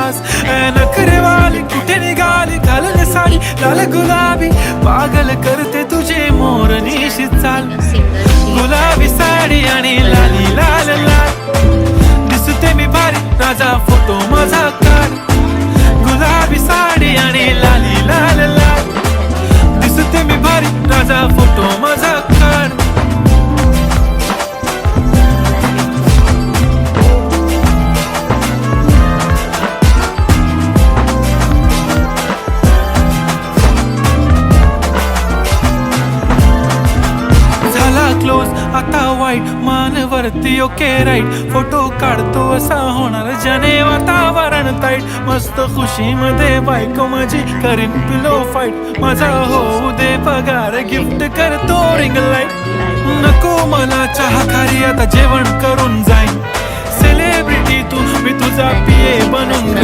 खास नखरेवाली कुठे निघाली घालून साडी लाल गुलाबी पागल करते तुझे मोरनीशी चाल गुलाबी साडी आणि लाली लाल लाल दिसते मी भारी राजा फोटो माझा काढ गुलाबी साडी आणि लाली लाल लाल दिसते मी भारी राजा फोटो माझा काढ क्लोज आता वाईट मानवरती ओके राईट फोटो काढतो असा होणार जने वातावरण ताईट मस्त खुशी मध्ये बायको माझी करीन पिलो फाईट माझा होऊ दे पगार गिफ्ट करतो रिंग लाईट नको मला चहा खारी आता जेवण करून जाईन सेलिब्रिटी तू मी तुझा पिये बनून